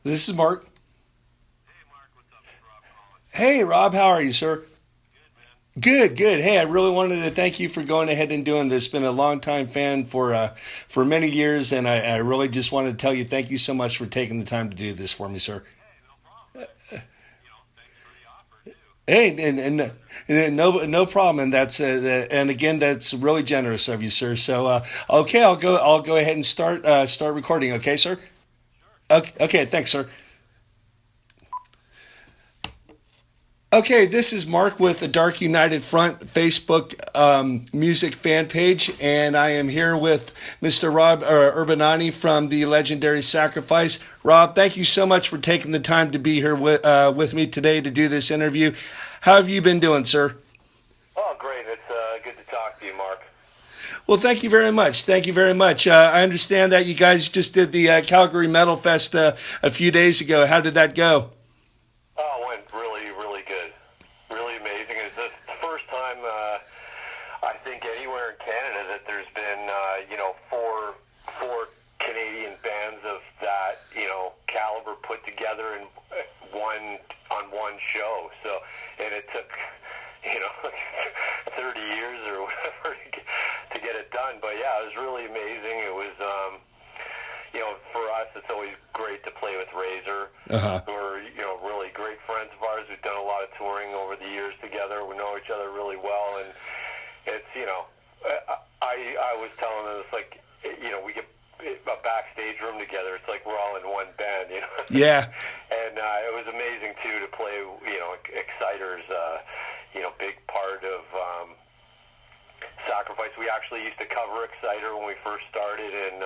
This is Mark. Hey Mark, what's up? It's Rob calling. Hey, Rob, how are you, sir? Good man. Good, good. Hey, I really wanted to thank you for going ahead and doing this. Been a longtime fan for many years, and I really just wanted to tell you thank you so much for taking the time to do this for me, sir. Hey, no problem. Thanks for the offer too. Hey, and no problem, and and again, that's really generous of you, sir. So, okay, I'll go ahead and start recording. Okay, sir. Sure. Okay, thanks, sir. Okay, this is Mark with the Dark United Front Facebook music fan page, and I am here with Mr. Rob Urbinati from the legendary Sacrifice. Rob, thank you so much for taking the time to be here with me today to do this interview. How have you been doing, sir? Oh, great. It's good to talk to you, Mark. Well, thank you very much. Thank you very much. I understand that you guys just did the Calgary Metal Fest a few days ago. How did that go? Oh, it went really, really good. Really amazing. It's the first time I think anywhere in Canada that there's been four Canadian bands of that caliber put together in one show. So, and it took 30 years or whatever to get it done. But yeah, it was really amazing. It was, for us, it's always great to play with Razor, Uh-huh. who are, really great friends of ours. We've done a lot of touring over the years together. We know each other really well. And it's, I was telling them, it's like, we get a backstage room together. It's like we're all in one band, Yeah. And it was amazing, too, to play, Exciter's, big part of Sacrifice. We actually used to cover Exciter when we first started, and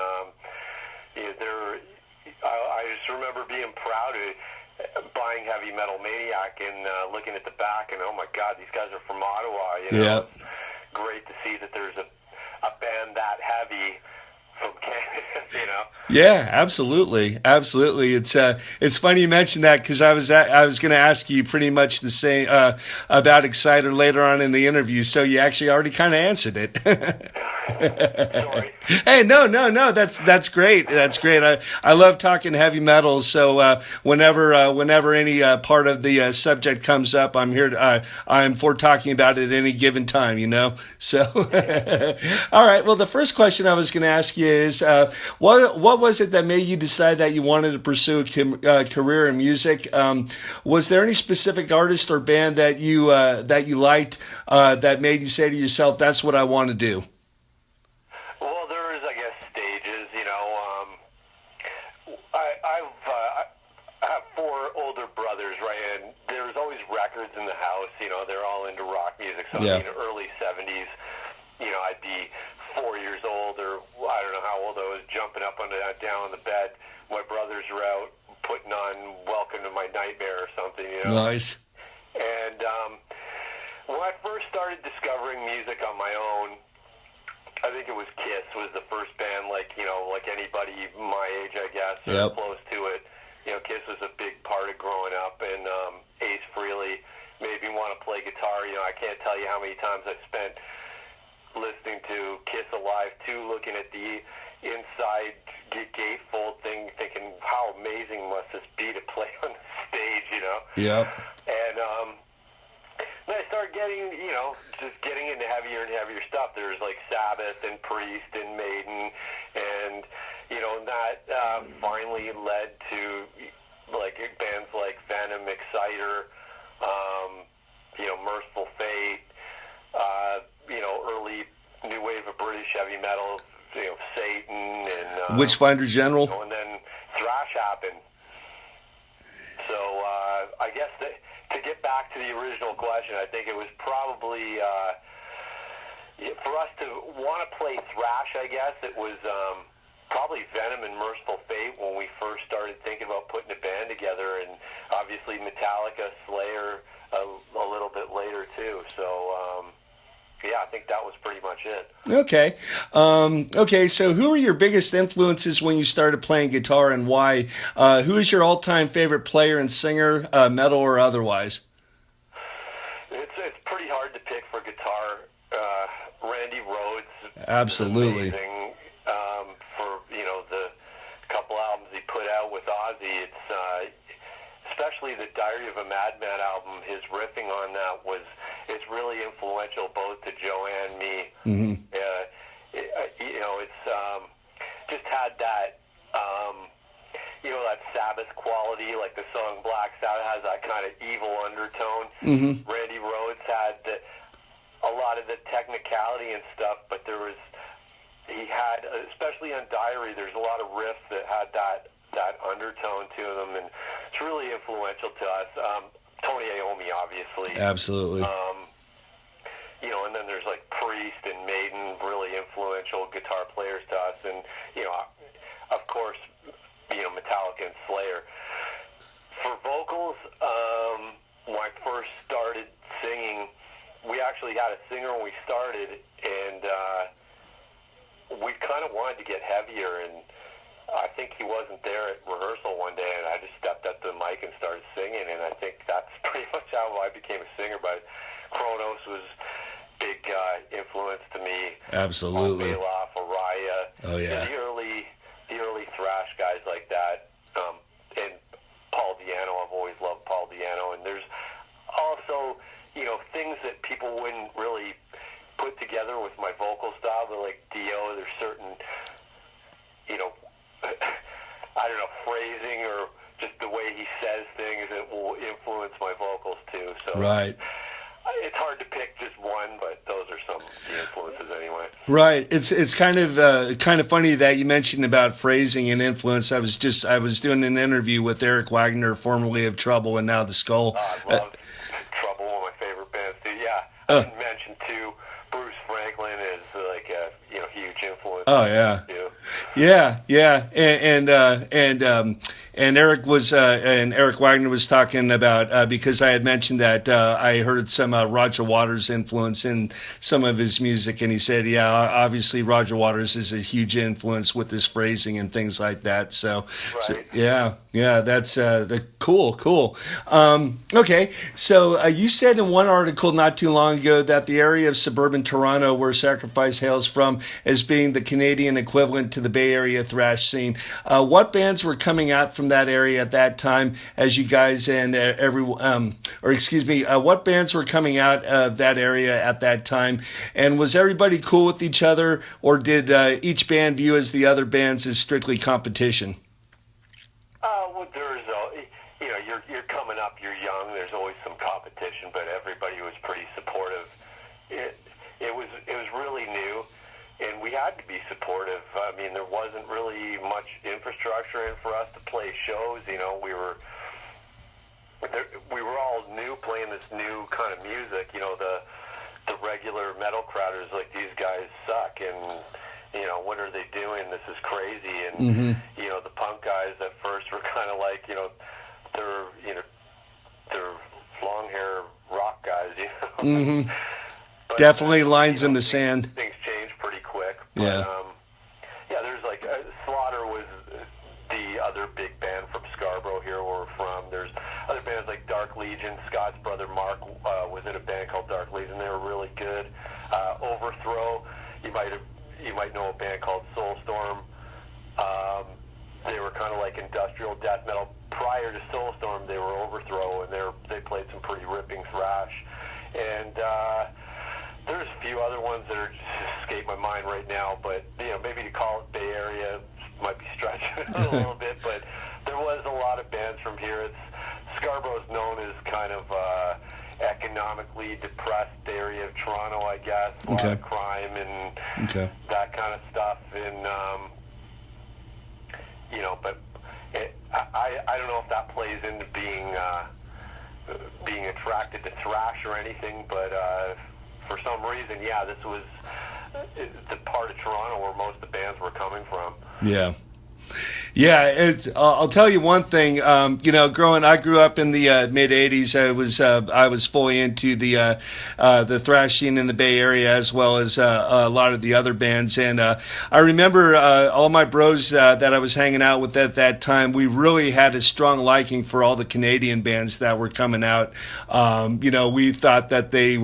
I just remember being proud of buying Heavy Metal Maniac and looking at the back, and oh my God, these guys are from Ottawa. Yeah. It's great to see that there's a band that heavy from Canada. Yeah, absolutely, absolutely. It's funny you mentioned that because I was going to ask you pretty much the same about Exciter later on in the interview. So you actually already kind of answered it. Sorry. Hey, no. That's great. That's great. I love talking heavy metal. So whenever any part of the subject comes up, I'm here. I'm for talking about it at any given time. So, all right. Well, the first question I was going to ask you is, what was it that made you decide that you wanted to pursue a career in music? Was there any specific artist or band that you liked that made you say to yourself, "That's what I want to do"? Well, there is, I guess, stages. I have four older brothers, right? And there's always records in the house. They're all into rock music. So Yeah. in the early '70s, I'd be 4 years old, or I don't know how old I was, jumping up down on the bed. My brothers were out putting on "Welcome to My Nightmare" or something. Nice. And when I first started discovering music on my own, I think it was Kiss was the first band, like anybody my age, I guess, or Yep. close to it. Kiss was a big part of growing up, and Ace Frehley made me want to play guitar. I can't tell you how many times I've spent listening to Kiss Alive 2, looking at the inside gatefold thing, thinking how amazing must this be to play on the stage. Yep. And then I started just getting into heavier and heavier stuff. There's like Sabbath and Priest and Maiden, and that finally led to like bands like Venom, Exciter, Merciful Fate, early new wave of British heavy metal, Satan and Witchfinder General. and then thrash happened. So I guess to get back to the original question, I think it was probably for us to want to play thrash. I guess it was probably Venom and Merciful Fate when we first started thinking about putting a band together, and obviously Metallica, Slayer a little bit later too. So yeah, I think that was pretty much it. Okay. Okay. So, who are your biggest influences when you started playing guitar, and why? Who is your all-time favorite player and singer, metal or otherwise? It's pretty hard to pick for guitar. Randy Rhoads Absolutely. is amazing for the couple albums he put out. out with Ozzy, it's especially the Diary of a Madman album. His riffing on that it's really influential both to Joanne and me. Mm-hmm. It's just had that. That Sabbath quality, like the song Black Sabbath has that kind of evil undertone. Mm-hmm. Randy Rhoads had a lot of the technicality and stuff, but he had, especially on Diary, there's a lot of riffs that had that undertone to them, and it's really influential to us. Tony Iommi, obviously. Absolutely. And then there's like Priest and Maiden, really influential guitar players to us, and of course, Metallica and Slayer. For vocals, when I first started singing, we actually had a singer when we started, and we kind of wanted to get heavier, and I think he wasn't there at rehearsal one day, and I just stepped up to the mic and started singing, and I think that's pretty much how I became a singer. But Kronos was big influence to me. Absolutely. Bailoff, Araya. Oh yeah. The early thrash guys like that, and Paul Di'Anno. I've always loved Paul Di'Anno, and there's also things that people wouldn't really put together with my vocal style, but like Dio, there's certain I don't know, phrasing or just the way he says things that will influence my vocals too. So right. It's hard to pick just one, but those are some influences anyway. Right. It's kind of funny that you mentioned about phrasing and influence. I was doing an interview with Eric Wagner, formerly of Trouble and now the Skull. I love Trouble, one of my favorite bands too. Yeah, I didn't mention too. Bruce Franklin is like a huge influence. Oh yeah. Too. Yeah. And Eric Wagner was talking about because I had mentioned that I heard some Roger Waters influence in some of his music, and he said, yeah, obviously Roger Waters is a huge influence with his phrasing and things like that. So, right. so yeah, that's cool. Okay, so you said in one article not too long ago that the area of suburban Toronto where Sacrifice hails from as being the Canadian equivalent to the Bay Area thrash scene. What bands were coming out from that area at that time as you guys and what bands were coming out of that area at that time? And was everybody cool with each other, or did each band view as the other bands as strictly competition? Well, there's you're coming up, you're young. There's always some competition, but everybody was pretty supportive. It was really new, and we had to be supportive. I mean, there wasn't really much infrastructure in for us to play shows. We were all new, playing this new kind of music. The regular metal crowders like, these guys suck, and what are they doing? This is crazy. And the punk guys at first were kind of like, they're long hair rock guys. Mm-hmm. But, definitely lines in the sand. Things change pretty quick. But, yeah. There's like Slaughter was the other big band from Scarborough here where we're from. There's other bands like Dark Legion. Scott's brother Mark was in a band called Dark Legion. They were really good. Overthrow, you might know a band called Soulstorm. They were kind of like industrial death metal. Prior to Soulstorm, they were Overthrow, and they played some pretty ripping thrash. And there's a few other ones that are just escape my mind right now, but maybe to call it Bay Area might be stretching it a little bit. But there was a lot of bands from here. Scarborough's known as kind of economically depressed area of Toronto, I guess. A lot of crime and that kind of stuff. And but I don't know if that plays into being attracted to thrash or anything, but for some reason, this was the part of Toronto where most of the bands were coming from. Yeah. Yeah, I'll tell you one thing. I grew up in the mid '80s. I was fully into the thrash scene in the Bay Area, as well as a lot of the other bands. And I remember all my bros that I was hanging out with at that time. We really had a strong liking for all the Canadian bands that were coming out. We thought that they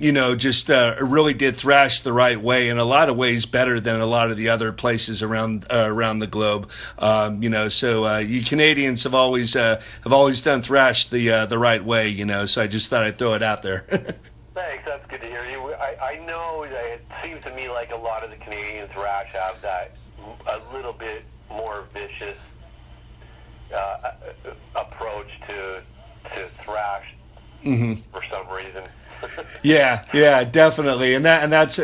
just really did thrash the right way, in a lot of ways better than a lot of the other places around the globe. So you Canadians have always done thrash the right way. So I just thought I'd throw it out there. Thanks, that's good to hear you. I know that it seems to me like a lot of the Canadian thrash have that a little bit more vicious approach to thrash for some reason. Yeah, definitely, and that's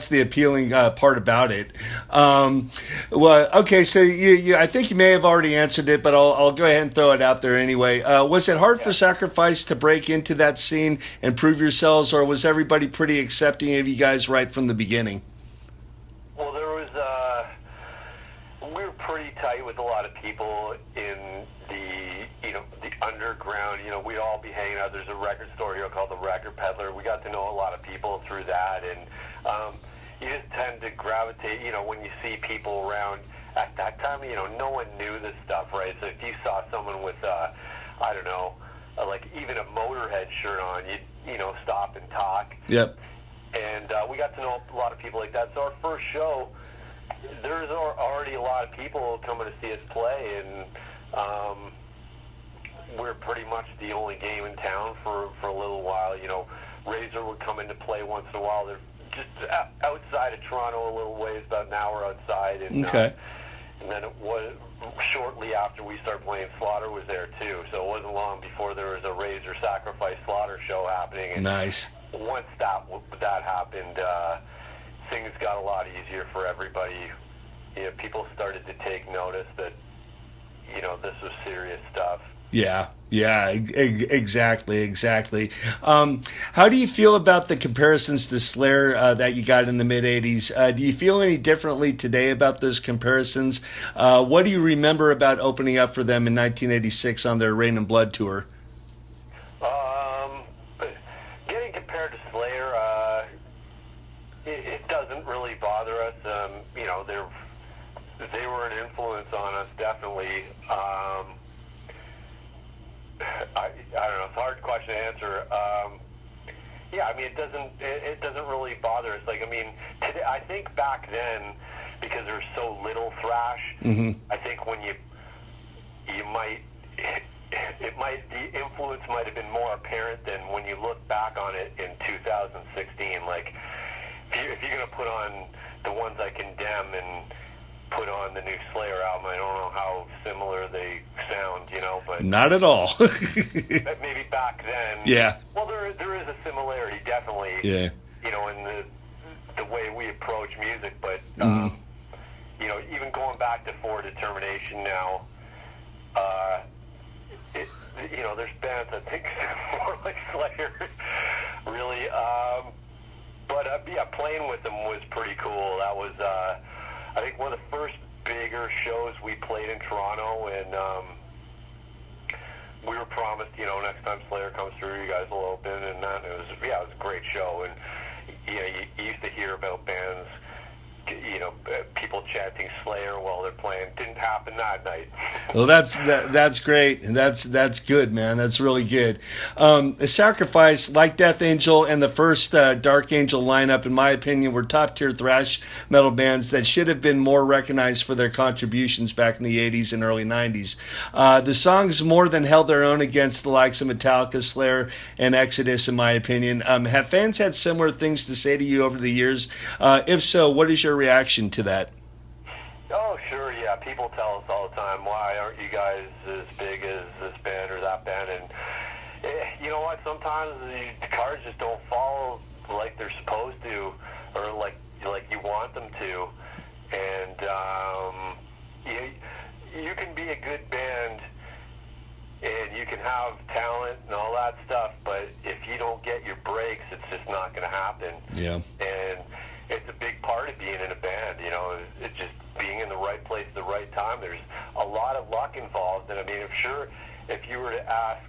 the appealing part about it. Well, okay, so I think you may have already answered it, but I'll go ahead and throw it out there anyway. Was it hard for Sacrifice to break into that scene and prove yourselves, or was everybody pretty accepting of you guys right from the beginning? Well, we were pretty tight with a lot of people in the underground. We'd all be hanging out. There's a record store here called the Record Peddler. We got to know a lot of people through that, and you just tend to gravitate. When you see people around at that time, no one knew this stuff, right? So if you saw someone with, I don't know, like even a Motorhead shirt on, you'd stop and talk. Yep. And we got to know a lot of people like that. So our first show, there's already a lot of people coming to see us play, and we're pretty much the only game in town for a little while. Razor would come into play once in a while. They're just outside of Toronto a little ways, about an hour outside. And, okay. And then it was shortly after we started playing, Slaughter was there too. So it wasn't long before there was a Razor Sacrifice Slaughter show happening. And nice. Once that happened, things got a lot easier for everybody. People started to take notice that this was serious stuff. Yeah, exactly. How do you feel about the comparisons to Slayer that you got in the mid-'80s? Do you feel any differently today about those comparisons? What do you remember about opening up for them in 1986 on their Rain and Blood tour? Getting compared to Slayer, it doesn't really bother us. They were an influence on us, definitely. I don't know. It's a hard question to answer. It doesn't really bother us. Today, I think back then, because there was so little thrash, I think when the influence might have been more apparent than when you look back on it in 2016. Like, if you're going to put on the ones I condemn and put on the new Slayer album, I don't know how similar they sound, but not at all. maybe back then. Yeah. Well, there is a similarity, definitely. Yeah. In the way we approach music, but even going back to For Determination now, there's bands I think more like Slayer, really. Playing with them was pretty cool. That was, I think, one of the first bigger shows we played in Toronto, and we were promised, next time Slayer comes through, you guys will open, and that it was a great show. And you used to hear about bands, people chanting Slayer while they're playing. Didn't happen that night. Well, that's great. That's good, man. That's really good. Sacrifice, like Death Angel and the first Dark Angel lineup, in my opinion, were top-tier thrash metal bands that should have been more recognized for their contributions back in the 80s and early 90s. The songs more than held their own against the likes of Metallica, Slayer, and Exodus, in my opinion. Have fans had similar things to say to you over the years? If so, what is your reaction to that? Oh, sure, yeah. People tell us all the time, why aren't you guys as big as this band or that band? And you know what? Sometimes the cards just don't fall like they're supposed to, or like you want them to. And you can be a good band and you can have talent and all that stuff, but if you don't get your breaks, it's just not going to happen. Yeah. And it's a big part of being in a band, it's just being in the right place at the right time. There's a lot of luck involved, and if you were to ask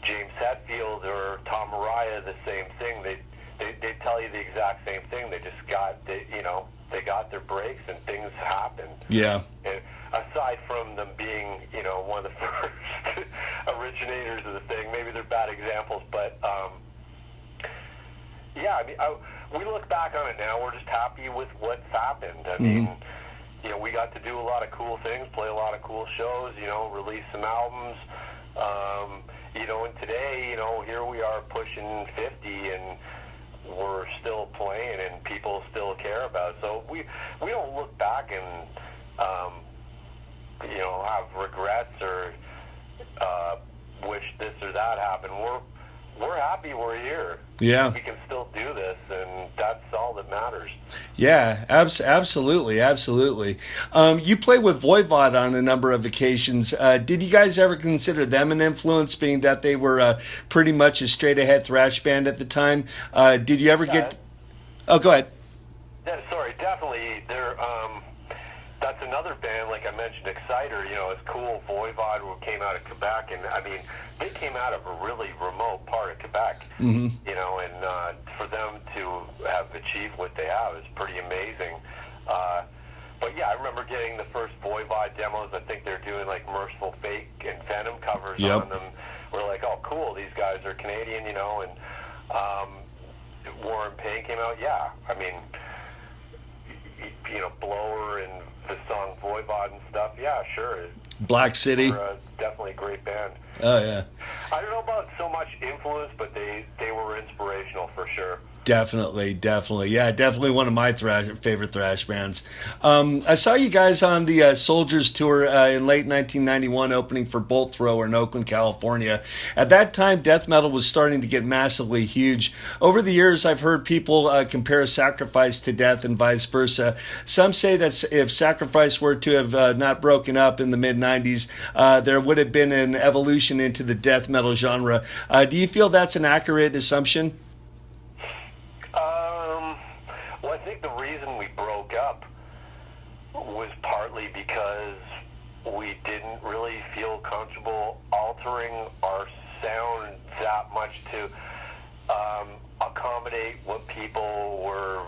James Hetfield or Tom Araya the same thing, they'd tell you the exact same thing. They just they got their breaks and things happened. Yeah. And aside from them being, one of the first originators of the thing, maybe they're bad examples, but yeah, I mean, we look back on it now. We're just happy with what's happened. I mean, we got to do a lot of cool things, play a lot of cool shows, release some albums. And today, here we are pushing 50, and we're still playing, and people still care about it. So we don't look back and have regrets or wish this or that happened. We're happy we're here. Yeah. We can still do this, and that's all that matters. Yeah, absolutely. You played with Voivod on a number of occasions. Did you guys ever consider them an influence, being that they were pretty much a straight-ahead thrash band at the time? Did you ever get... Oh, go ahead. Yeah, sorry, definitely. That's another band, like I mentioned, Exciter, it's cool. Voivod came out of Quebec, and I mean, they came out of a really remote part of Quebec, and for them to have achieved what they have is pretty amazing. But yeah, I remember getting the first Voivod demos. I think they're doing like Merciful Fate and Venom covers on them. We're like, oh, cool, these guys are Canadian, and War and Pain came out. Yeah, I mean, Blower and the song Voivod and stuff. Yeah, sure. Black City. Definitely a great band. Oh, yeah. I don't know about so much influence, but they were inspirational for sure. Definitely. Yeah, definitely one of my favorite thrash bands. I saw you guys on the Soldiers Tour in late 1991, opening for Bolt Thrower in Oakland, California. At that time, death metal was starting to get massively huge. Over the years, I've heard people compare Sacrifice to Death and vice versa. Some say that if Sacrifice were to have not broken up in the mid-90s, there would have been an evolution into the death metal genre. Do you feel that's an accurate assumption? Well, I think the reason we broke up was partly because we didn't really feel comfortable altering our sound that much to accommodate what people were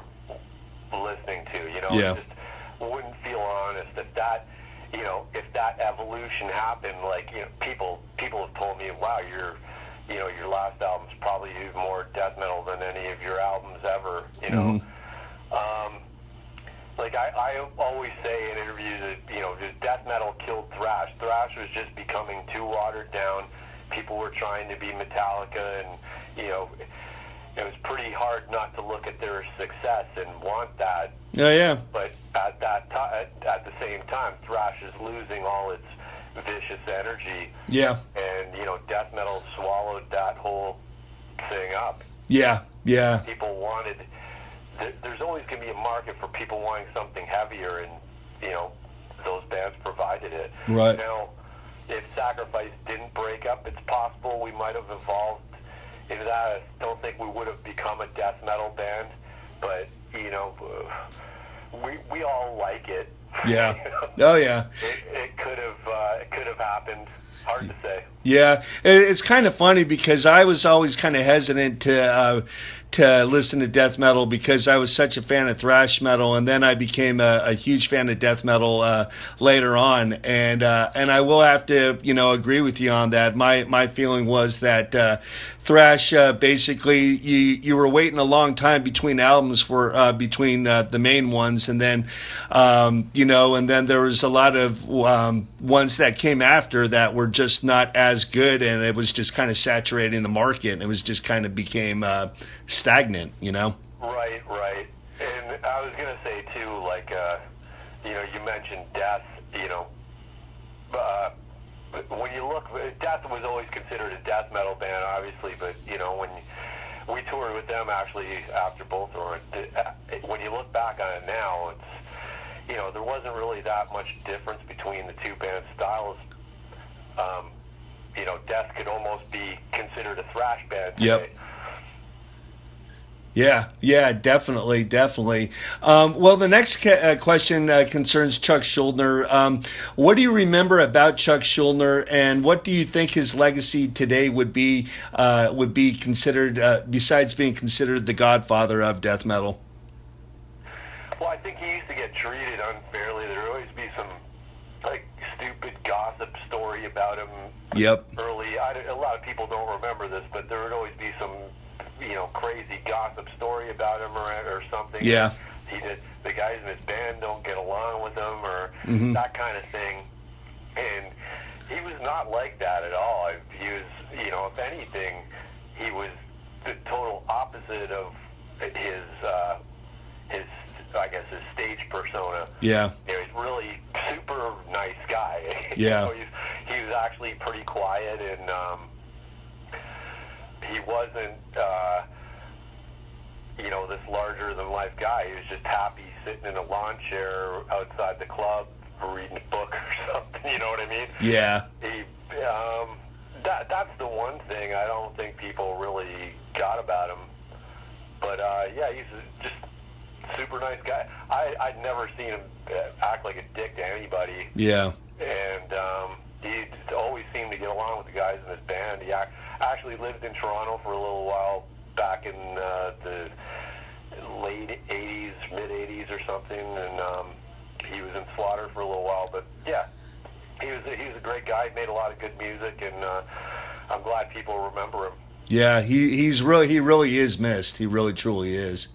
listening to. Yeah. It just wouldn't feel honest if that evolution happened. Like, people have told me, wow, your last album's probably more death metal than any of your albums ever, Like I always say in interviews that, just death metal killed thrash. Thrash was just becoming too watered down. People were trying to be Metallica, and, it was pretty hard not to look at their success and want that. Oh, yeah. But at the same time, thrash is losing all its vicious energy. Yeah. And, death metal swallowed that whole thing up. Yeah. People wanted... There's always going to be a market for people wanting something heavier, and, those bands provided it. Right. Now, if Sacrifice didn't break up, it's possible we might have evolved into that. I don't think we would have become a death metal band, but, we all like it. Yeah. Oh, yeah. It could have happened. Hard to say. Yeah, it's kind of funny because I was always kind of hesitant to listen to death metal because I was such a fan of thrash metal, and then I became a huge fan of death metal later on, and I will have to agree with you on that. My feeling was that thrash basically you were waiting a long time between albums for between the main ones, and then and then there was a lot of ones that came after that were just not as good, and it was just kind of saturating the market, and it was just kind of became stagnant, Right. And I was gonna say too, like you mentioned Death, when you look, Death was always considered a death metal band, obviously, but when we toured with them actually after both were, when you look back on it now, it's there wasn't really that much difference between the two band styles. Death could almost be considered a thrash band today. Yep. Yeah, definitely. Well, the next question concerns Chuck Schuldiner. What do you remember about Chuck Schuldiner, and what do you think his legacy today would be considered, besides being considered the godfather of death metal? Well, I think he used to get treated unfairly. There would always be some stupid gossip story about him. Yep. Early, a lot of people don't remember this, but there would always be some crazy gossip story about him or something. Yeah. The guys in his band don't get along with him or that kind of thing. And he was not like that at all. He was, if anything, he was the total opposite of his I guess his stage persona. Yeah. He's really super nice guy. Yeah. He was actually pretty quiet, and he wasn't this larger than life guy. He was just happy sitting in a lawn chair outside the club reading a book or something. You know what I mean? Yeah. That's the one thing I don't think people really got about him. But he's just super nice guy. I'd never seen him act like a dick to anybody. Yeah. And he always seemed to get along with the guys in his band. He actually lived in Toronto for a little while back in the late 80s, mid 80s or something, and he was in Slaughter for a little while. But yeah, he was a great guy. He made a lot of good music, and I'm glad people remember him. Yeah, he really is missed. He really truly is.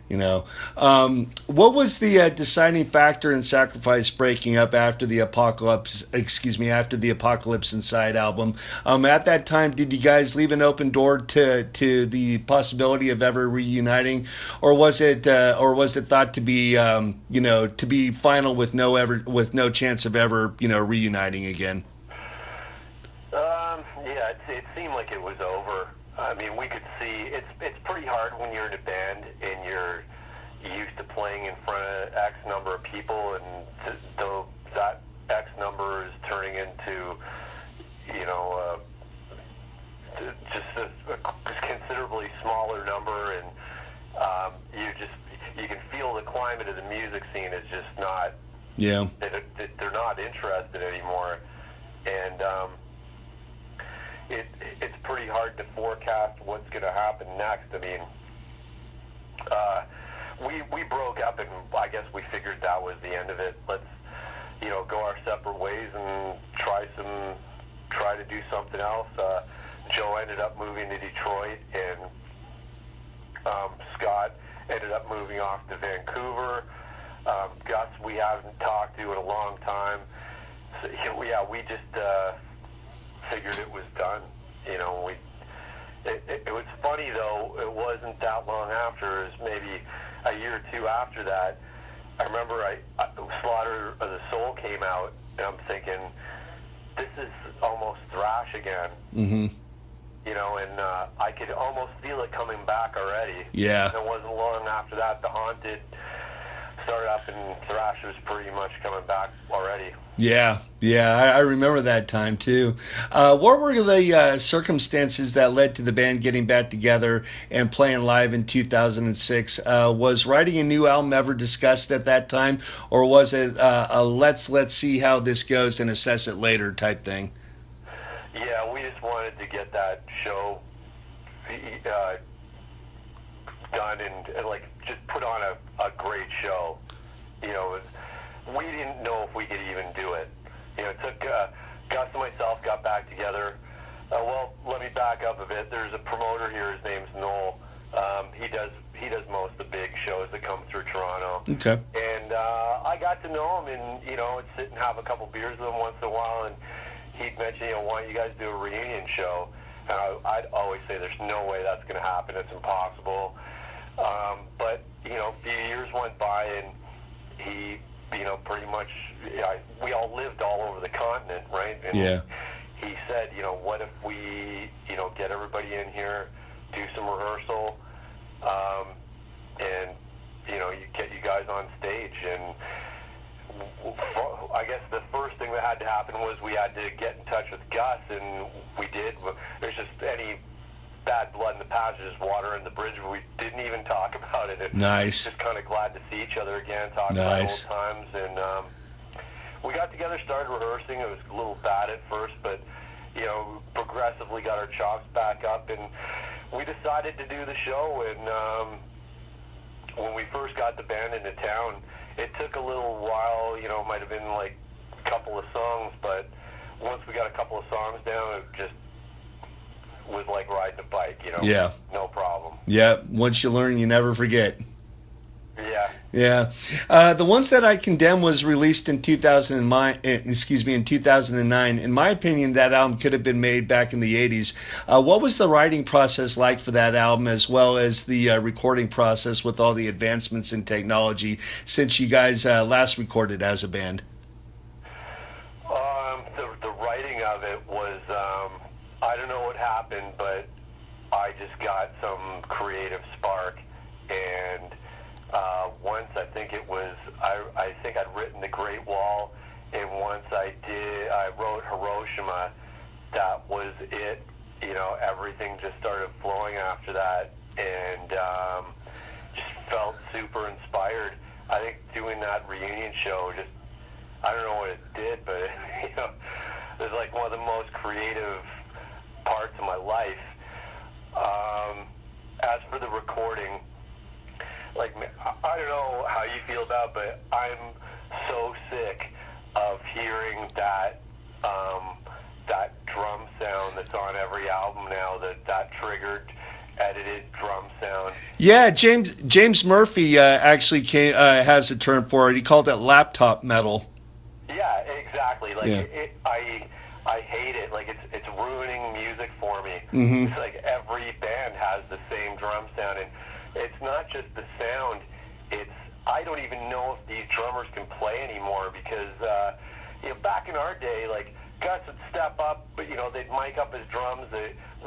What was the deciding factor in Sacrifice breaking up after the Apocalypse Inside album? At that time, did you guys leave an open door to the possibility of ever reuniting, or was it thought to be to be final with no chance of ever reuniting again? Yeah, it seemed like it was over. I mean, we could see it's pretty hard when you're in a band and you're used to playing in front of X number of people, and that X number is turning into just a considerably smaller number, and you can feel the climate of the music scene is just not. Yeah. They're not interested anymore, and it's pretty hard to forecast what's going to happen next. I mean, we broke up, and I guess we figured that was the end of it. Let's go our separate ways and try to do something else. Joe ended up moving to Detroit, and Scott ended up moving off to Vancouver. Gus, we haven't talked to in a long time. So, we just figured it was done. It was funny though. It wasn't that long after. It was maybe a year or two after that. I remember Slaughter of the Soul came out, and I'm thinking, this is almost thrash again. Mm-hmm. And I could almost feel it coming back already. Yeah. And it wasn't long after that, The Haunted started up, and thrash was pretty much coming back already. Yeah, I remember that time too. What were the circumstances that led to the band getting back together and playing live in 2006? Was writing a new album ever discussed at that time, or was it a let's see how this goes and assess it later type thing? Yeah, we just wanted to get that show done and just put on a great show. We didn't know if we could even do it. It took Gus and myself got back together. Well, let me back up a bit. There's a promoter here. His name's Noel. He does most of the big shows that come through Toronto. Okay. And I got to know him, and I'd sit and have a couple beers with him once in a while, and he'd mention, why don't you guys do a reunion show? And I'd always say, there's no way that's going to happen. It's impossible. But a few years went by, and he, pretty much, we all lived all over the continent, right? And yeah. He said, what if we, get everybody in here, do some rehearsal, and, you get you guys on stage. And I guess the first thing that had to happen was we had to get in touch with Gus, and we did. There's just any bad blood in the past, just water in the bridge. We didn't even talk about it. Nice. Just kind of glad to see each other again, talk Nice. about old times, and we got together, started rehearsing. It was a little bad at first, but progressively got our chops back up, and we decided to do the show. And when we first got the band into town, it took a little while. Might have been like a couple of songs, but once we got a couple of songs down, it just was like riding a bike. Yeah. No problem. Yeah. Once you learn, you never forget. Yeah. Yeah, the ones that I Condemn was released in 2009. In 2009. In my opinion, that album could have been made back in the 80s. What was the writing process like for that album, as well as the recording process with all the advancements in technology since you guys last recorded as a band? The writing of it was, I don't know what happened, but I just got some creative spark, and once I think it was, I think I'd written The Great Wall, and once I wrote Hiroshima. That was it. Everything just started flowing after that, and just felt super inspired. I think doing that reunion show, just, I don't know what it did, but it was like one of the most creative parts of my life. As for the recording, like, I don't know how you feel about it, but I'm so sick of hearing that drum sound that's on every album now, that triggered, edited drum sound. Yeah, James Murphy actually has a term for it. He called it laptop metal. Yeah, exactly. Like, Yeah. I hate it. Like, it's ruining music for me. Mm-hmm. It's like every band has the same drum sound, and it's not just the sound. I don't even know if these drummers can play anymore, because back in our day, like, Gus would step up, but they'd mic up his drums.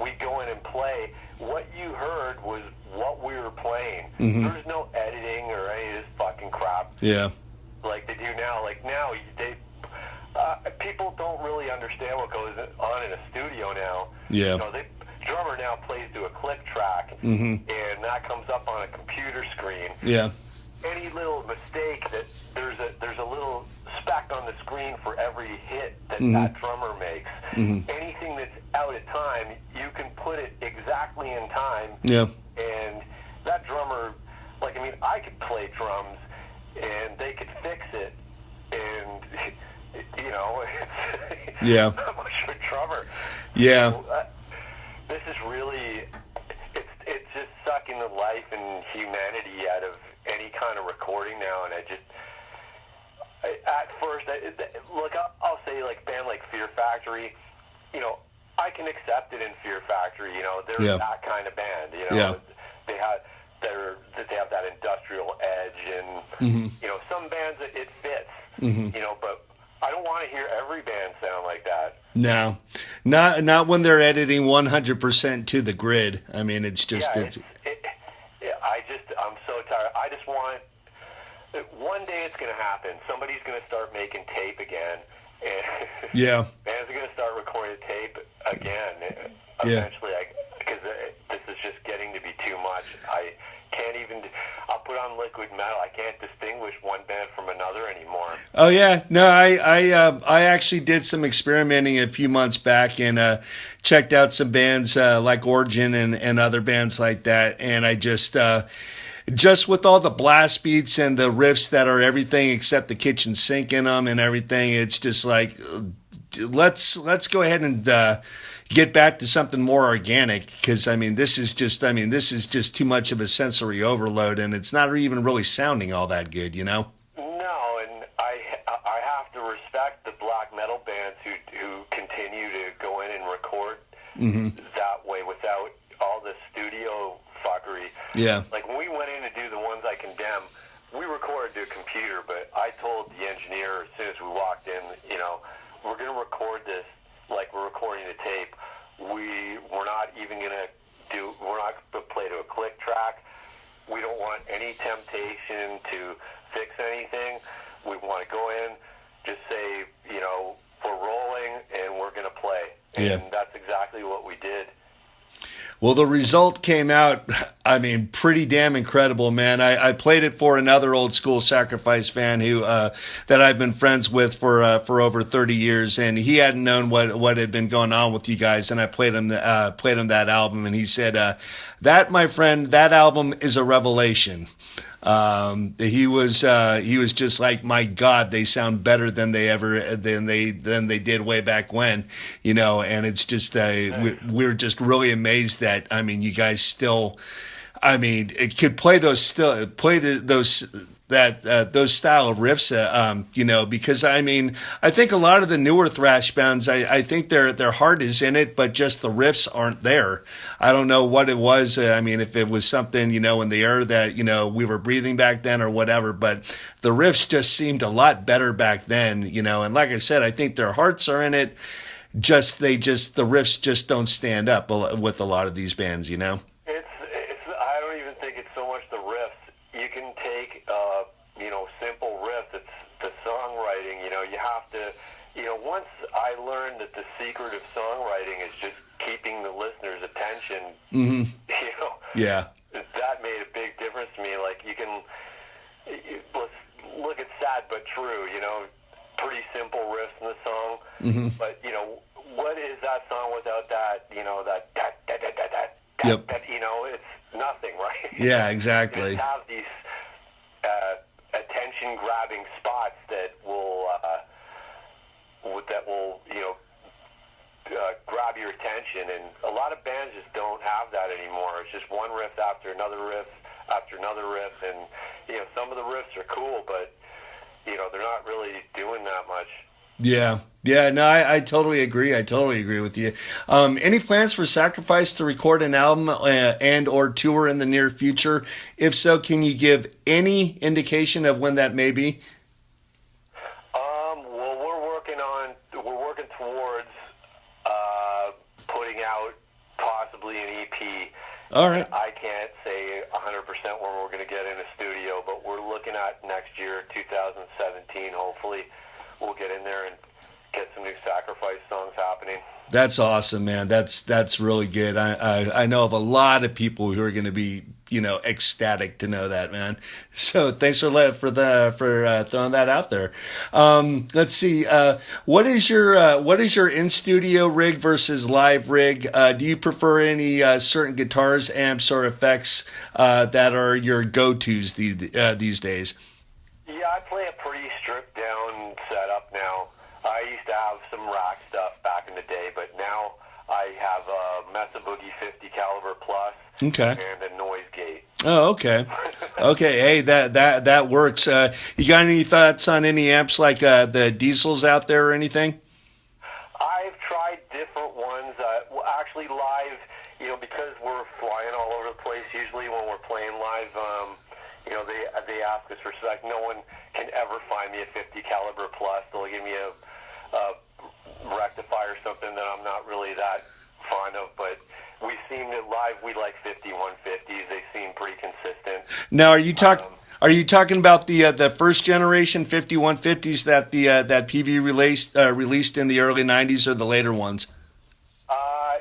We'd go in and play. What you heard was what we were playing. Mm-hmm. There's no editing or any of this fucking crap. Yeah. Like they do now. Like now, people don't really understand what goes on in a studio now. Yeah. Drummer now plays to a click track, Mm-hmm. and that comes up on a computer screen. Yeah. Any little mistake, that there's a little speck on the screen for every hit that Mm-hmm. that drummer makes. Mm-hmm. Anything that's out of time, you can put it exactly in time. Yeah. And that drummer, like, I mean, I could play drums, and they could fix it, and Yeah. I'm not much of a drummer. Yeah. So, this is really, it's just sucking the life and humanity out of any kind of recording now, and at first, look, I'll say, like, band like Fear Factory, I can accept it in Fear Factory. They're Yeah. that kind of band. Yeah. They have that industrial edge, and Mm-hmm. some bands it fits. Mm-hmm. But I don't want to hear every band sound like that. No, not when they're editing 100% to the grid. I mean, it's just I'm so tired. I just want, one day it's going to happen. Somebody's going to start making tape again, and Yeah. bands are going to start recording tape again. Yeah. Eventually, because this is just getting to be too much. I can't even. I'll put on liquid metal. I can't distinguish one band from another anymore. Oh yeah, no, I actually did some experimenting a few months back and checked out some bands like Origin and other bands like that, and I just with all the blast beats and the riffs that are everything except the kitchen sink in them and everything, it's just like let's go ahead and get back to something more organic, because this is just too much of a sensory overload, and it's not even really sounding all that good, No, and I have to respect the black metal bands who continue to go in and record that way without all the studio fuckery. Yeah. Like when we went in to do the ones I Condemn, we recorded to a computer, but I told the engineer as soon as we walked in, we're going to record this like we're recording a tape. We're not even going we're not going to play to a click track. We don't want any temptation to fix anything. We want to go in, just say, we're rolling and we're going to play. And Yeah. that's exactly what we did. Well, the result came out, pretty damn incredible, man. I played it for another old school Sacrifice fan who that I've been friends with for over 30 years, and he hadn't known what had been going on with you guys, and I played him that album, and he said, "That, my friend, that album is a revelation." He was just like, my God, they sound better than they did way back when, and it's just we're just really amazed that, I mean, you guys still, I mean, it could play those style of riffs, because I mean, I think a lot of the newer thrash bands, I think their heart is in it, but just the riffs aren't there. I don't know what it was. I mean, if it was something, in the air that, we were breathing back then or whatever, but the riffs just seemed a lot better back then, and like I said, I think their hearts are in it. The riffs just don't stand up with a lot of these bands. It's I don't even think it's so much the riffs. You can take simple riffs. It's the songwriting. You have to. Once I learned that the secret of songwriting is just keeping the listener's attention. Mm-hmm. Yeah. That made a big difference to me. Like, let's look at Sad But True. Pretty simple riffs in the song. Mm-hmm. But what is that song without that? That. Yep. It's nothing, right? Yeah, exactly. You just have these attention-grabbing spots that will grab your attention, and a lot of bands just don't have that anymore. It's just one riff after another riff after another riff, and some of the riffs are cool, but they're not really doing that much. Yeah. No, I totally agree. I totally agree with you. Any plans for Sacrifice to record an album and or tour in the near future? If so, can you give any indication of when that may be? Well, we're working towards putting out possibly an EP. All right. I can't say 100% when we're going to get in a studio, but we're looking at next year, 2017. Hopefully, we'll get in there and get some new Sacrifice songs happening. That's awesome, man. That's really good. I know of a lot of people who are going to be ecstatic to know that, man. So thanks for throwing that out there. Let's see. What is your in studio rig versus live rig? Do you prefer any certain guitars, amps, or effects that are your go-tos these days? Yeah, I play a pretty stripped down setup now. I used to have some rack stuff back in the day, but now I have a Mesa Boogie 50 caliber plus Okay. and a noise gate. Oh, okay. Okay, hey, that works. You got any thoughts on any amps like the diesels out there or anything? I've tried different ones. Actually, live, because we're flying all over the place. Usually, when we're playing live, they ask us for spec. No one can ever find me a 50 caliber plus. They'll give me a rectifier or something that I'm not really that fond of, but we seem to live. We like 5150s. They seem pretty consistent. Now, are you talking about the first generation 5150s that that PV released in the early 90s, or the later ones? I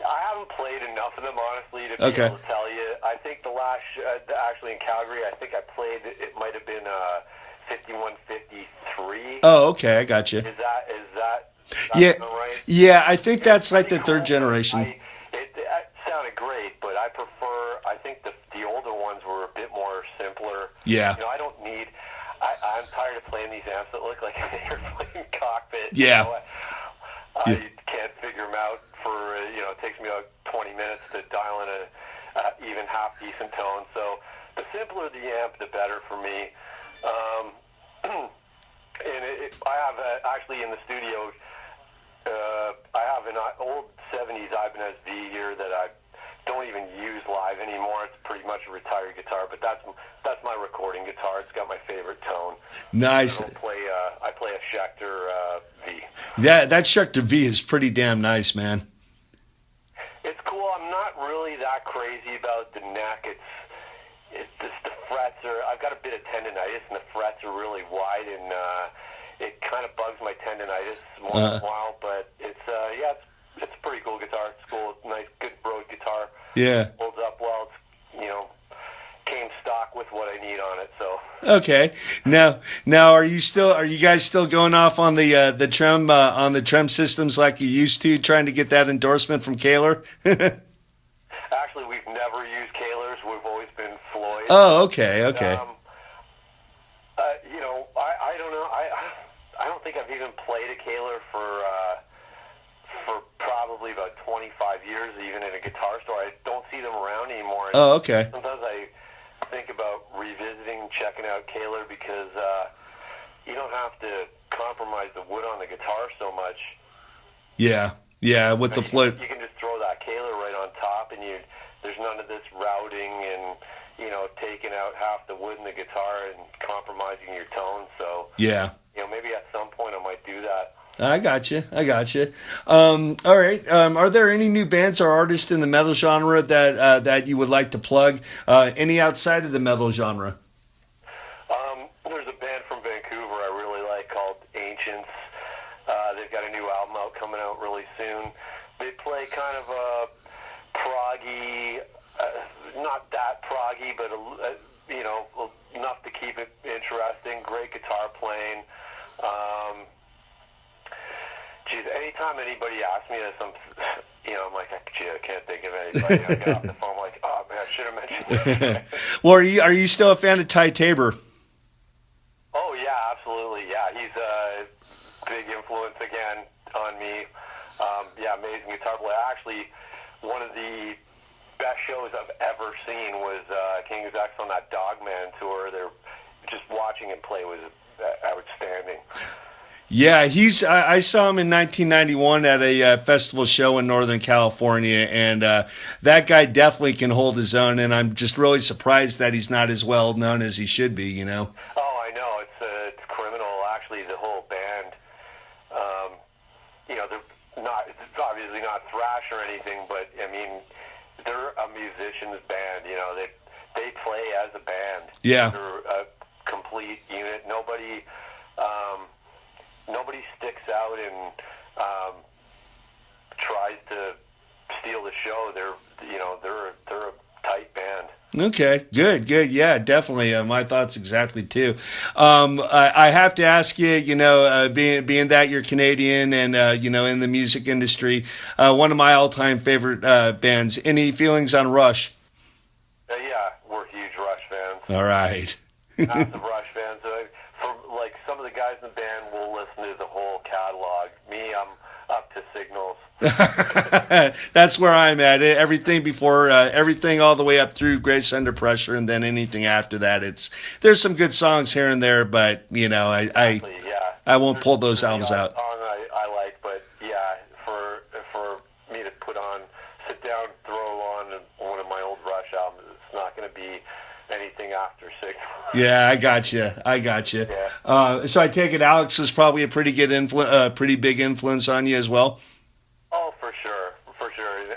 haven't played enough of them, honestly, to be able to tell you. I think the last, actually in Calgary, I think I played. It might have been 5153. Oh, okay, I got you. Is that yeah, right? Yeah, I think that's like the third generation. It sounded great, but I prefer. I think the older ones were a bit more simpler. Yeah. I don't need. I'm tired of playing these amps that look like an airplane cockpit. Yeah. I can't figure them out for. It takes me about 20 minutes to dial in a even half decent tone. So the simpler the amp, the better for me. And I have actually in the studio. I have an old 70s Ibanez V here that I don't even use live anymore. It's pretty much a retired guitar, but that's my recording guitar. It's got my favorite tone. Nice. I play a Schecter V. That Schecter V is pretty damn nice, man. It's cool. I'm not really that crazy about the neck. It's just the frets are. I've got a bit of tendonitis, and the frets are really wide, and it kind of bugs my tendonitis once in a while. But it's it's a pretty cool guitar. It's cool. It's nice, good Broad guitar. Yeah. Holds up well. It's came stock with what I need on it. So. Okay. Now, are you guys still going off on the trem systems like you used to, trying to get that endorsement from Kaler? Actually, we've never used Kaler's. We've always been Floyd. boys. Oh, okay, okay. You know, I don't know. I don't think I've even played a Kaler for probably about 25 years, even in a guitar store. I don't see them around anymore. And Oh, okay. sometimes I think about revisiting, checking out Kaler because you don't have to compromise the wood on the guitar so much. Yeah, yeah, with the float. You can just throw that Kaler right on top, and there's none of this routing and taking out half the wood in the guitar and compromising your tone. So Yeah. maybe at some point I might do that. I got you. I got you. All right. Are there any new bands or artists in the metal genre that you would like to plug? Any outside of the metal genre? There's a band from Vancouver I really like called Ancients. They've got a new album out coming out really soon. They play kind of a proggy, not that proggy, but enough to keep it interesting. Great guitar playing. Anytime anybody asks me this, I'm like, I can't think of anybody. I get off the phone, I'm like, oh man, I should have mentioned this. Well, are you still a fan of Ty Tabor? Oh yeah, absolutely. Yeah, he's a big influence again on me. Yeah, amazing guitar player. Actually, one of the best shows I've ever seen was King's X on that Dogman tour. Just watching him play was outstanding. Yeah, I saw him in 1991 at a festival show in Northern California, and that guy definitely can hold his own. And I'm just really surprised that he's not as well known as he should be. Oh, I know it's criminal. Actually, the whole band. It's obviously not thrash or anything, but I mean, they're a musician's band. They play as a band. Yeah, they're a complete unit. Nobody sticks out and tries to steal the show. They're a tight band. Okay, good. Yeah, definitely. My thoughts exactly too. I have to ask you, being that you're Canadian and in the music industry, one of my all-time favorite bands. Any feelings on Rush? Yeah, we're huge Rush fans. All right. Massive Rush fans. Some of the guys in the band will listen to the whole catalog. Me, I'm up to Signals. That's where I'm at. Everything before, everything all the way up through Grace Under Pressure, and then anything after that. There's some good songs here and there, but I won't pull those albums out. Song I like, but yeah, for me to sit down, throw on one of my old Rush albums, it's not going to be anything after Signals. Yeah, I got you. Yeah. So I take it Alex was probably a pretty pretty big influence on you as well. Oh, for sure.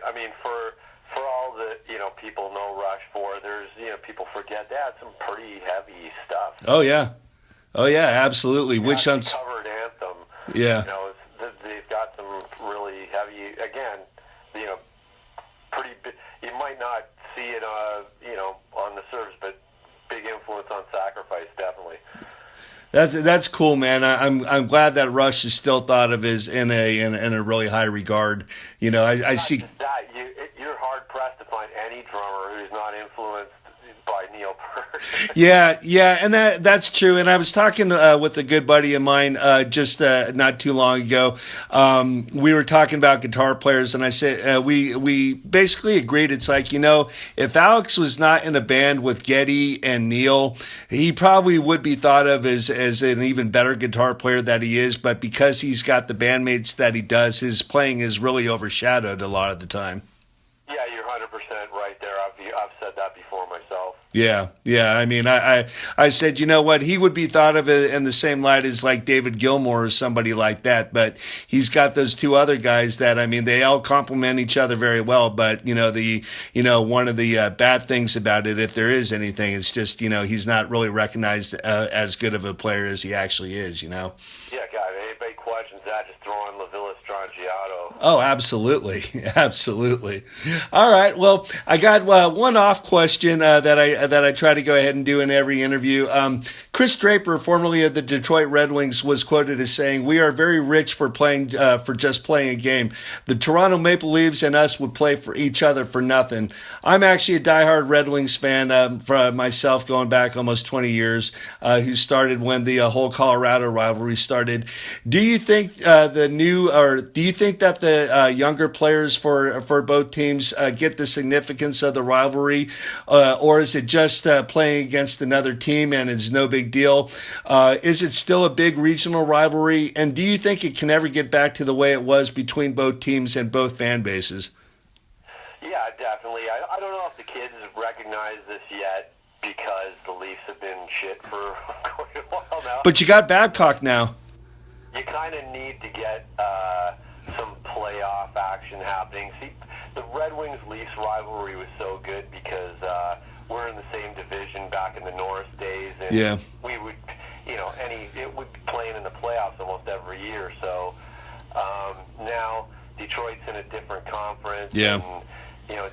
I mean, for all the people know Rush for, there's people forget they had some pretty heavy stuff. Oh yeah, absolutely. Which one's covered Anthem? Yeah. They've got some really heavy. Again, pretty. You might not see it, on the surface, but big influence on Sacrifice, definitely. That's cool, man. I'm glad that Rush is still thought of as in a really high regard. I see that you're hard pressed to find any drummer who's not influenced by Neil Peart. Yeah, and that's true. And I was talking with a good buddy of mine just not too long ago. We were talking about guitar players, and I said we basically agreed. It's like, if Alex was not in a band with Geddy and Neil, he probably would be thought of as an even better guitar player that he is. But because he's got the bandmates that he does, his playing is really overshadowed a lot of the time. Yeah, you're 100% right there. I've said that before myself. Yeah. I mean, I said, you know what? He would be thought of in the same light as like David Gilmour or somebody like that. But he's got those two other guys that, I mean, they all complement each other very well. But one of the bad things about it, if there is anything, it's just he's not really recognized as good of a player as he actually is. Yeah, God. Anybody questions that? Just throw on La Villa Strangiato. Oh, absolutely. All right. Well, I got one off question that I try to go ahead and do in every interview. Chris Draper, formerly of the Detroit Red Wings, was quoted as saying, "We are very rich for playing for just playing a game. The Toronto Maple Leafs and us would play for each other for nothing." I'm actually a diehard Red Wings fan for myself, going back almost 20 years, who started when the whole Colorado rivalry started. Do you think do you think that the younger players for both teams get the significance of the rivalry, or is it just playing against another team and it's no big deal? Is it still a big regional rivalry, and do you think it can ever get back to the way it was between both teams and both fan bases? Yeah, definitely. I don't know if the kids recognize this yet because the Leafs have been shit for quite a while now. But you got Babcock now. You kind of need to get some playoff action happening. See, the Red Wings-Leafs rivalry was so good because we're in the same division back in the Norris days, and we would, it would be playing in the playoffs almost every year. So now Detroit's in a different conference, and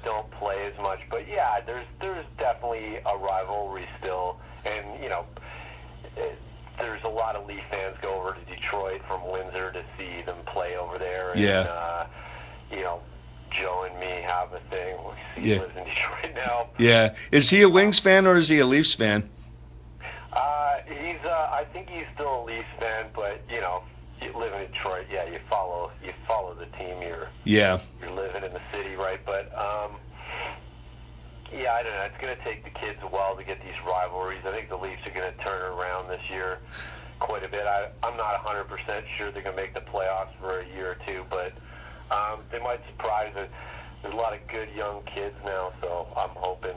don't play as much. But yeah, there's definitely a rivalry still, and there's a lot of Leaf fans go over to Detroit from Windsor to see them play over there. And, Joe and me have a thing. He lives in Detroit now. Yeah. Is he a Wings fan or is he a Leafs fan? I think he's still a Leafs fan, but you live in Detroit. Yeah, you follow the team. You're living in the city, right? But I don't know. It's going to take the kids a while to get these rivalries. I think the Leafs are going to turn it around this year quite a bit. I'm not 100% sure they're going to make the playoffs for a year or two, but they might surprise it. There's a lot of good young kids now, so I'm hoping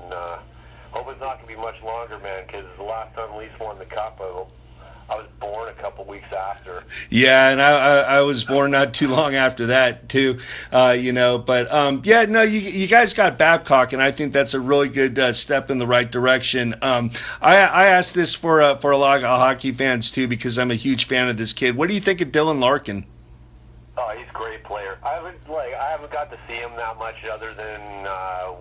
it's not going to be much longer, man, because the last time the Leafs won the Cup, I was born a couple weeks after. Yeah, and I was born not too long after that too, But you guys got Babcock, and I think that's a really good step in the right direction. I asked this for a lot of hockey fans too, because I'm a huge fan of this kid. What do you think of Dylan Larkin? Oh, he's a great player. I haven't got to see him that much other than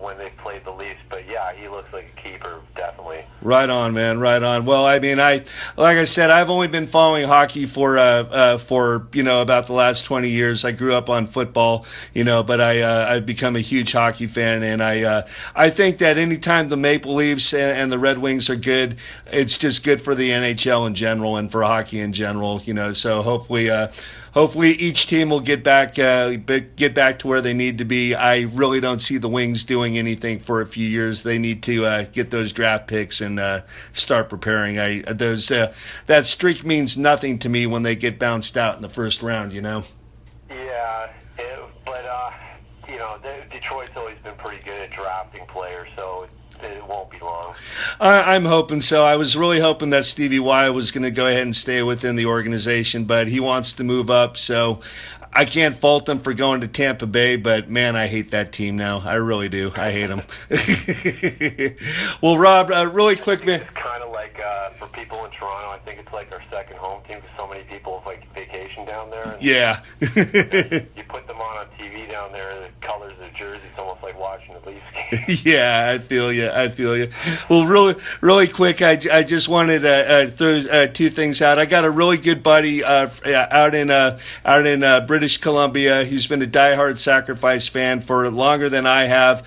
when they played the Leafs, but yeah, he looks like a keeper, definitely. Right on, man. Right on. Well, I mean, like I said, I've only been following hockey for about the last 20 years. I grew up on football, but I've become a huge hockey fan, and I think that anytime the Maple Leafs and the Red Wings are good, it's just good for the NHL in general and for hockey in general. So hopefully each team will get back to where they need to be. I really don't see the Wings doing anything for a few years. They need to get those draft picks and start preparing. That streak means nothing to me when they get bounced out in the first round. Yeah, but Detroit's always been pretty good at drafting players, so it won't be long. I'm hoping so. I was really hoping that Stevie Y was going to go ahead and stay within the organization, but he wants to move up, so I can't fault him for going to Tampa Bay, but man, I hate that team now. I really do. I hate them. Well, Rob, really quick, man. It's kind of like, for people in Toronto, I think it's like our second home team because so many people vacation down there. And yeah. You put them on TV down there, the colors of the jersey, it's almost like watching the Leafs game. Yeah, I feel you. Well, really quick, I just wanted to throw two things out. I got a really good buddy out in British Columbia who's been a diehard Sacrifice fan for longer than I have.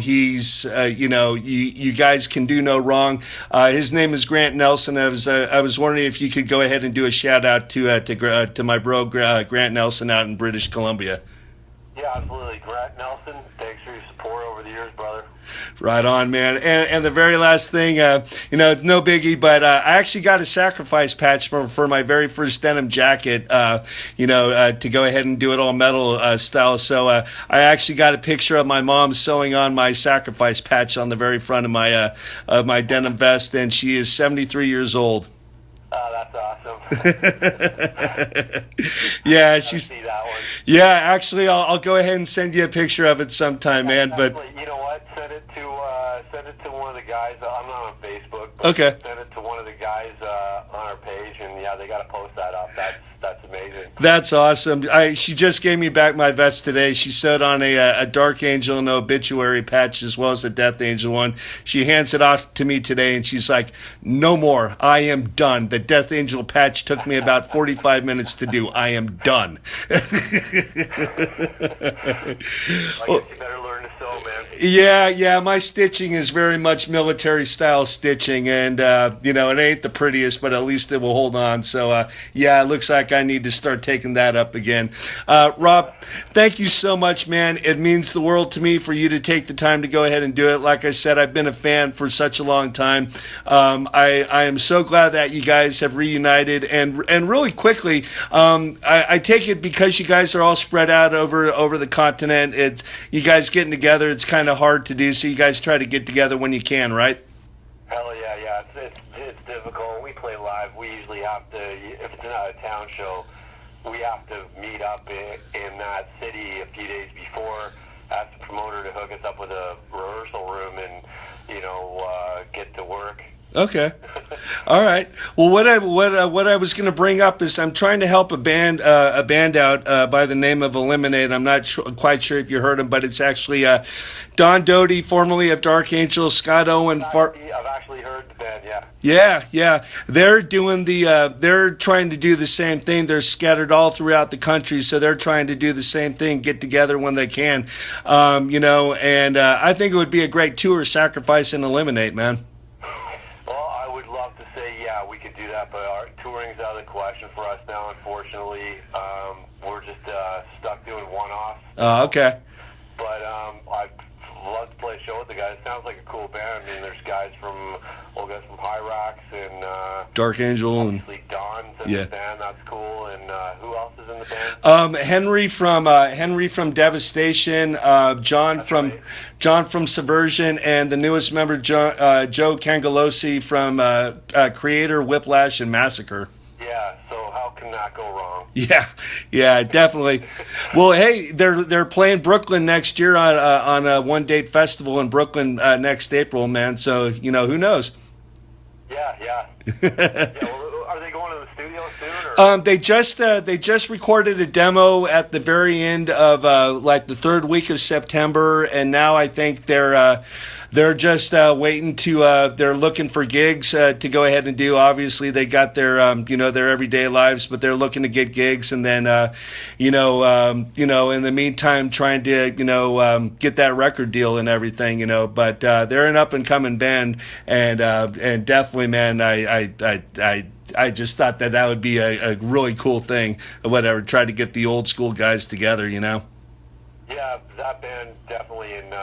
He's you guys can do no wrong. His name is Grant Nelson. I was wondering if you could go ahead and do a shout out to my bro Grant Nelson out in British Columbia. Yeah, absolutely. Grant Nelson, thanks for your support over the years, brother. Right on, man. And the very last thing, it's no biggie, but I actually got a Sacrifice patch for my very first denim jacket, to go ahead and do it all metal style. So I actually got a picture of my mom sewing on my Sacrifice patch on the very front of my denim vest, and she is 73 years old. Oh, that's awesome. Yeah, I see that one. Yeah, actually, I'll go ahead and send you a picture of it sometime, man. But you know what? Send it to one of the guys. I'm not on Facebook. But okay. Send it to one of the guys on our page, and yeah, they got to post that up. That's amazing. That's awesome. She just gave me back my vest today. She sewed on a Dark Angel and obituary patch as well as a Death Angel one. She hands it off to me today, and she's like, "No more. I am done. The Death Angel patch took me about 45 minutes to do. I am done." I guess you better learn to sew, man. Yeah. My stitching is very much military style stitching, and it ain't the prettiest, but at least it will hold on. So it looks like I need to start taking that up again. Rob, thank you so much, man. It means the world to me for you to take the time to go ahead and do it. Like I said, I've been a fan for such a long time. I am so glad that you guys have reunited, and really quickly, I take it because you guys are all spread out over the continent. It's you guys getting together. It's kind of hard to do, so you guys try to get together when you can, right? Hell yeah. It's difficult. We play live. We usually have to, if it's not a town show, we have to meet up in that city a few days before. Ask the promoter to hook us up with a rehearsal room and get to work. Okay. All right. Well, what I was going to bring up is I'm trying to help a band out by the name of Eliminate. I'm not quite sure if you heard him, but it's actually Don Doty, formerly of Dark Angel, Scott Owen. I've actually heard the band. Yeah. Yeah. They're doing they're trying to do the same thing. They're scattered all throughout the country, so they're trying to do the same thing, get together when they can, and I think it would be a great tour, Sacrifice and Eliminate, man. We could do that, but our touring's out of the question for us now, unfortunately. We're just stuck doing one-offs. Okay. But I'd love to play a show with the guys. It sounds like a cool band. I mean, there's guys from Hyrax and Dark Angel and Don's in the band. That's cool. And who else is in the band? Henry from Devastation, John from Subversion, and the newest member Joe Cangalosi from Creator, Whiplash, and Massacre. Yeah, so how can that go wrong? Yeah, definitely. Well, hey, they're playing Brooklyn next year on a one-date festival in Brooklyn next April, man. So who knows? Yeah. Well, are they going to the studio soon? Or? They just recorded a demo at the very end of the third week of September, and now I think they're just waiting to they're looking for gigs to go ahead and do. Obviously, they got their their everyday lives, but they're looking to get gigs, and then in the meantime, trying to get that record deal and everything. But they're an up and coming band, and definitely, man, I just thought that would be a really cool thing. Whatever, try to get the old school guys together. Yeah, that band definitely, and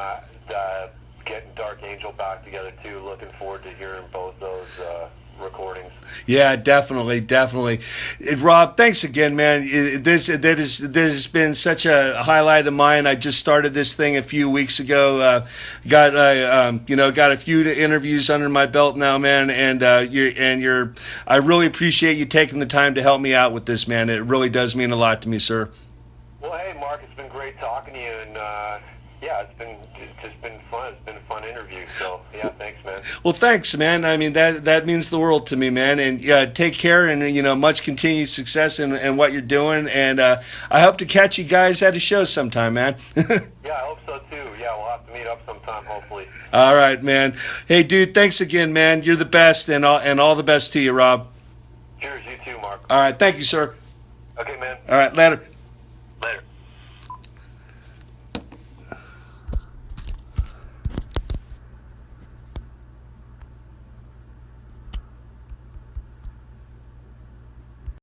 getting Dark Angel back together too. Looking forward to hearing both those recordings. Yeah, definitely. Rob, thanks again, man. This has been such a highlight of mine. I just started this thing a few weeks ago. Got a few interviews under my belt now, man. And I really appreciate you taking the time to help me out with this, man. It really does mean a lot to me, sir. Well, hey, Mark, it's been great talking to you, and it's just been fun. It's been a fun interview. So yeah, thanks, man. Well, thanks, man. I mean that means the world to me, man. And take care, and much continued success in what you're doing. And I hope to catch you guys at a show sometime, man. Yeah, I hope so too. Yeah, we'll have to meet up sometime, hopefully. All right, man. Hey, dude, thanks again, man. You're the best, and all the best to you, Rob. Cheers, you too, Mark. All right, thank you, sir. Okay, man. All right, later.